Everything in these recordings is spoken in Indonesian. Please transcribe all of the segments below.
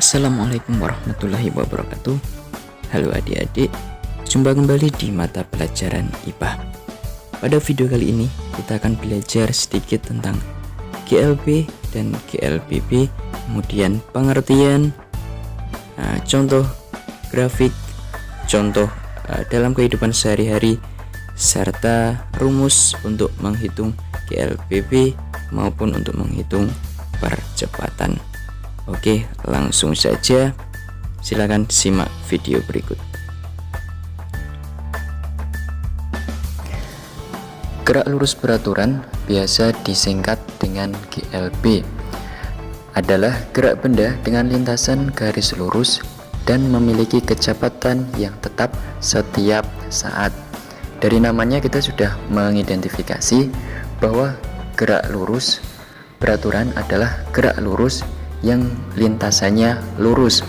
Assalamualaikum warahmatullahi wabarakatuh. Halo adik-adik, jumpa kembali di mata pelajaran IPA. Pada video kali ini kita akan belajar sedikit tentang GLB dan GLBB, kemudian pengertian, contoh grafik, contoh dalam kehidupan sehari-hari, serta rumus untuk menghitung GLBB maupun untuk menghitung percepatan. Oke, langsung saja. Silakan simak video berikut. Gerak lurus beraturan, biasa disingkat dengan GLB, adalah gerak benda dengan lintasan garis lurus dan memiliki kecepatan yang tetap setiap saat. Dari namanya kita sudah mengidentifikasi bahwa gerak lurus beraturan adalah gerak lurus yang lintasannya lurus,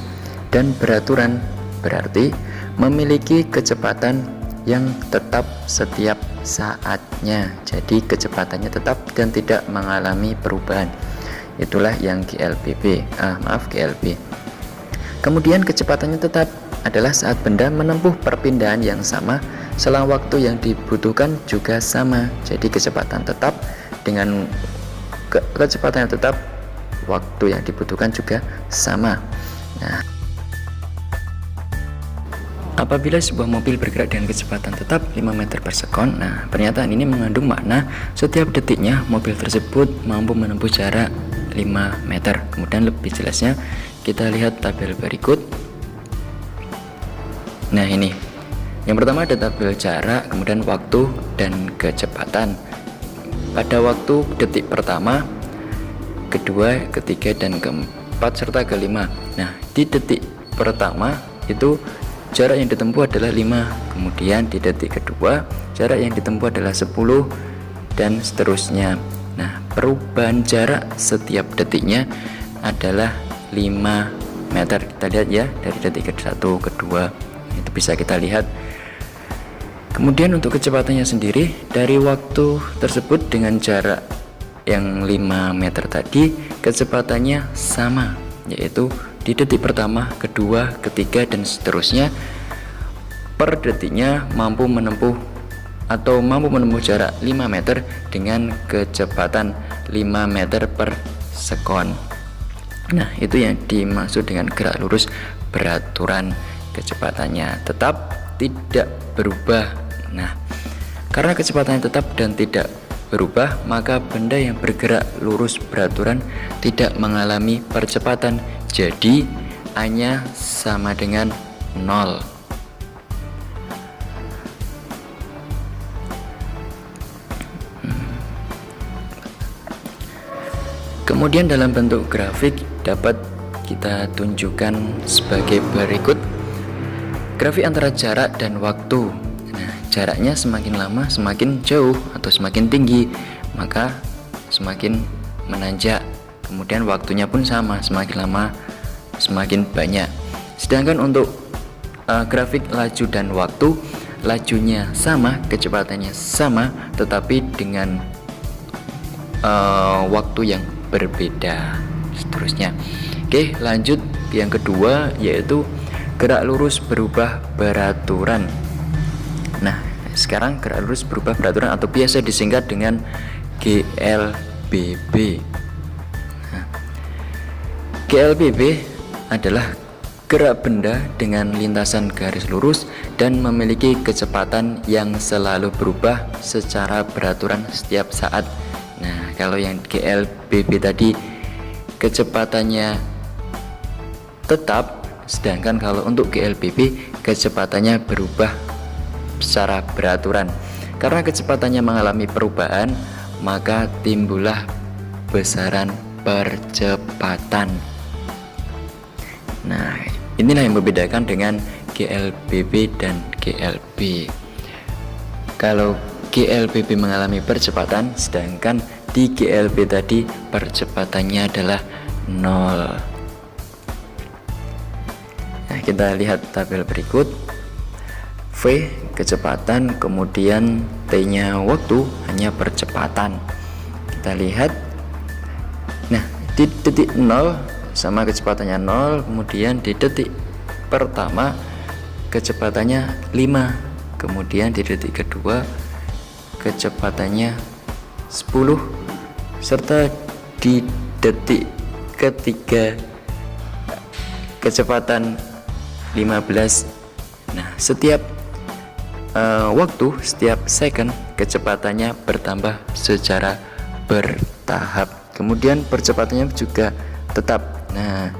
dan beraturan berarti memiliki kecepatan yang tetap setiap saatnya. Jadi kecepatannya tetap dan tidak mengalami perubahan. Itulah yang GLB. Kemudian kecepatannya tetap adalah saat benda menempuh perpindahan yang sama selang waktu yang dibutuhkan juga sama. Jadi kecepatan tetap dengan kecepatan yang tetap, waktu yang dibutuhkan juga sama. Nah, apabila sebuah mobil bergerak dengan kecepatan tetap 5 meter per sekon, nah pernyataan ini mengandung makna setiap detiknya mobil tersebut mampu menempuh jarak 5 meter. Kemudian lebih jelasnya kita lihat tabel berikut. Nah, ini yang pertama ada tabel jarak, kemudian waktu dan kecepatan. Pada waktu detik pertama, kedua, ketiga, dan keempat serta kelima. Nah, di detik pertama itu jarak yang ditempuh adalah 5, kemudian di detik kedua jarak yang ditempuh adalah 10, dan seterusnya. Nah, perubahan jarak setiap detiknya adalah 5 meter. Kita lihat ya, dari detik ke 1, kedua, itu bisa kita lihat. Kemudian untuk kecepatannya sendiri, dari waktu tersebut dengan jarak yang 5 meter tadi, kecepatannya sama, yaitu di detik pertama, kedua, ketiga, dan seterusnya. Per detiknya mampu menempuh jarak 5 meter dengan kecepatan 5 meter per sekon. Nah, itu yang dimaksud dengan gerak lurus beraturan. Kecepatannya tetap, tidak berubah. Nah, karena kecepatannya tetap dan tidak berubah, maka benda yang bergerak lurus beraturan tidak mengalami percepatan. Jadi A-nya sama dengan 0. Kemudian dalam bentuk grafik dapat kita tunjukkan sebagai berikut. Grafik antara jarak dan waktu. Jaraknya semakin lama semakin jauh atau semakin tinggi, maka semakin menanjak. Kemudian waktunya pun sama, semakin lama semakin banyak. Sedangkan untuk grafik laju dan waktu, lajunya sama, kecepatannya sama, tetapi dengan waktu yang berbeda. Seterusnya. Oke, lanjut yang kedua, yaitu gerak lurus berubah beraturan. Nah, sekarang gerak lurus berubah beraturan atau biasa disingkat dengan GLBB. Nah, GLBB adalah gerak benda dengan lintasan garis lurus dan memiliki kecepatan yang selalu berubah secara beraturan setiap saat. Nah, kalau yang GLBB tadi kecepatannya tetap, sedangkan kalau untuk GLBB kecepatannya berubah secara beraturan. Karena kecepatannya mengalami perubahan, maka timbullah besaran percepatan. Nah, inilah yang membedakan dengan GLBB dan GLB. Kalau GLBB mengalami percepatan, sedangkan di GLB tadi percepatannya adalah 0. Nah, kita lihat tabel berikut. V kecepatan, kemudian T-nya waktu, hanya percepatan. Kita lihat. Nah, di detik 0 sama kecepatannya 0, kemudian di detik pertama kecepatannya 5, kemudian di detik kedua kecepatannya 10, serta di detik ketiga kecepatan 15. Nah, setiap waktu, setiap second kecepatannya bertambah secara bertahap. Kemudian percepatannya juga tetap. Nah,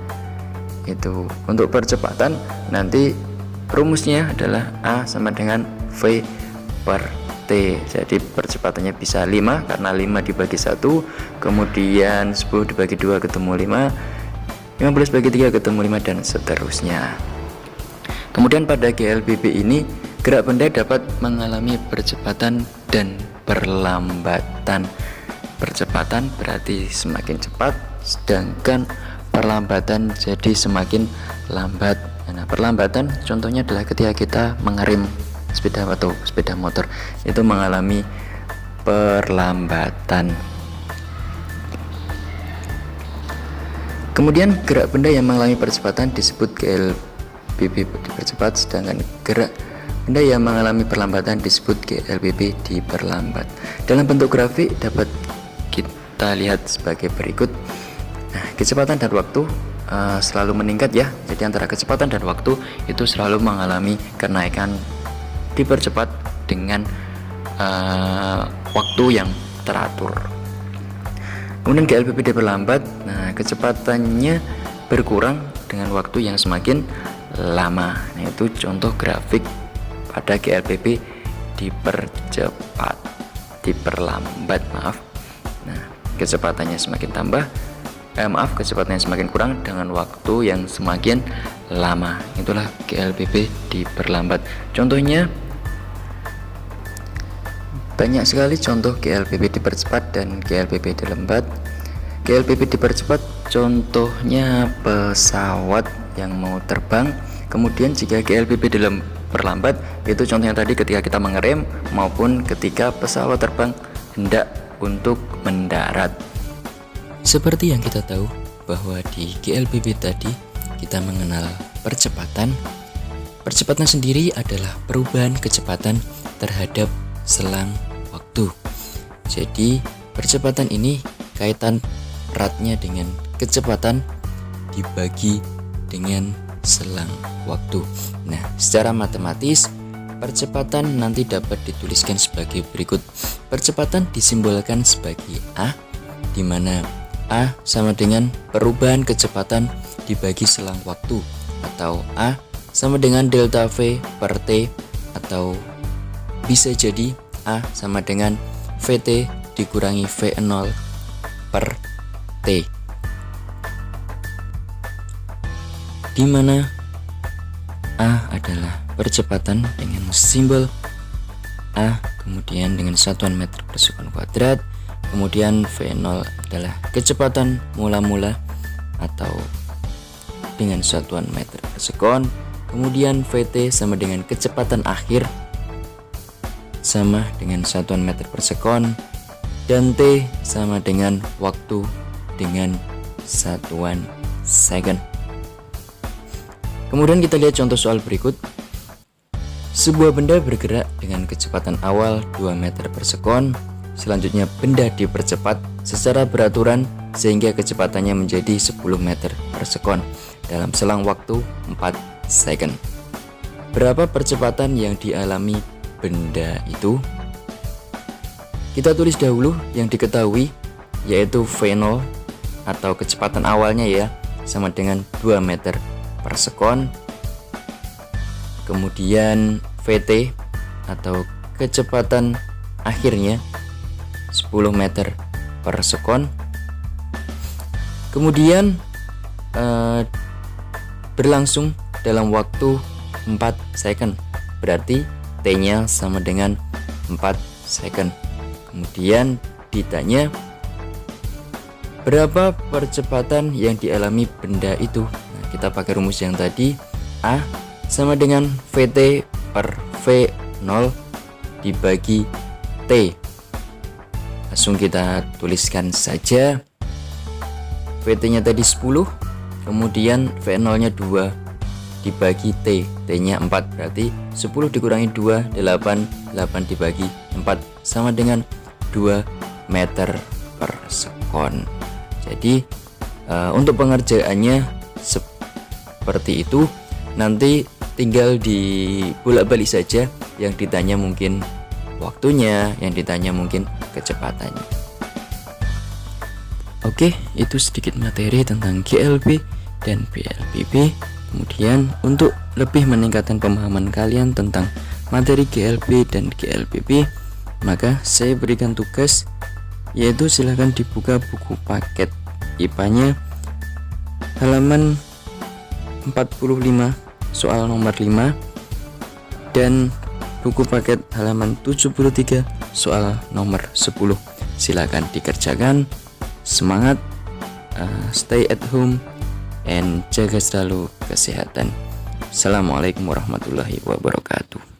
itu untuk percepatan nanti rumusnya adalah A sama dengan V per T. Jadi percepatannya bisa 5 karena 5 dibagi 1, kemudian 10 dibagi 2 ketemu 5, 15 bagi 3 ketemu 5, dan seterusnya. Kemudian pada GLBB ini gerak benda dapat mengalami percepatan dan perlambatan. Percepatan berarti semakin cepat, sedangkan perlambatan jadi semakin lambat. Nah, perlambatan contohnya adalah ketika kita mengerem sepeda atau sepeda motor, itu mengalami perlambatan. Kemudian gerak benda yang mengalami percepatan disebut GLBB dipercepat, sedangkan gerak benda yang mengalami perlambatan disebut GLBB diperlambat. Dalam bentuk grafik dapat kita lihat sebagai berikut. Nah, kecepatan dan waktu selalu meningkat ya. Jadi antara kecepatan dan waktu itu selalu mengalami kenaikan dipercepat dengan waktu yang teratur. Kemudian GLBB diperlambat, nah kecepatannya berkurang dengan waktu yang semakin lama. Nah, itu contoh grafik pada GLBB diperlambat. Nah, kecepatannya semakin tambah, kecepatannya semakin kurang dengan waktu yang semakin lama. Itulah GLBB diperlambat. Contohnya banyak sekali contoh GLBB dipercepat dan GLBB dilambat. GLBB dipercepat contohnya pesawat yang mau terbang. Kemudian jika GLBB diperlambat itu contohnya tadi ketika kita mengerem maupun ketika pesawat terbang hendak untuk mendarat. Seperti yang kita tahu bahwa di GLBB tadi kita mengenal percepatan. Percepatan sendiri adalah perubahan kecepatan terhadap selang waktu. Jadi percepatan ini kaitan eratnya dengan kecepatan dibagi dengan selang waktu. Nah, secara matematis percepatan nanti dapat dituliskan sebagai berikut. Percepatan disimbolkan sebagai A, di mana A sama dengan perubahan kecepatan dibagi selang waktu, atau A sama dengan delta V per T, atau bisa jadi A sama dengan VT dikurangi V0 per T, di mana A adalah percepatan dengan simbol A, kemudian dengan satuan meter per sekon kuadrat, kemudian V0 adalah kecepatan mula-mula atau dengan satuan meter per sekon, kemudian VT sama dengan kecepatan akhir sama dengan satuan meter per sekon, dan T sama dengan waktu dengan satuan second. Kemudian kita lihat contoh soal berikut. Sebuah benda bergerak dengan kecepatan awal 2 meter per sekon. Selanjutnya benda dipercepat secara beraturan sehingga kecepatannya menjadi 10 meter per sekon dalam selang waktu 4 second. Berapa percepatan yang dialami benda itu? Kita tulis dahulu yang diketahui, yaitu V0 atau kecepatan awalnya ya, sama dengan 2 meter per sekon. Kemudian VT atau kecepatan akhirnya 10 meter per sekon. Kemudian berlangsung dalam waktu 4 second, berarti T-nya sama dengan 4 second. Kemudian ditanya berapa percepatan yang dialami benda itu. Nah, kita pakai rumus yang tadi, A sama dengan VT per V0 dibagi T. Langsung kita tuliskan saja. VT nya tadi 10, kemudian V0 nya 2 dibagi T, T nya 4, berarti 10 dikurangi 2, 8, 8 dibagi 4 sama dengan 2 meter per sekon. Jadi untuk pengerjaannya seperti itu, nanti tinggal dibolak-balik saja, yang ditanya mungkin waktunya, yang ditanya mungkin kecepatannya. Oke, itu sedikit materi tentang GLB dan BLBB. Kemudian untuk lebih meningkatkan pemahaman kalian tentang materi GLB dan GLBB, maka saya berikan tugas, yaitu silahkan dibuka buku paket IPA-nya halaman 45 soal nomor 5 dan buku paket halaman 73 soal nomor 10. Silakan dikerjakan. Semangat, stay at home, and jaga selalu kesehatan. Assalamualaikum warahmatullahi wabarakatuh.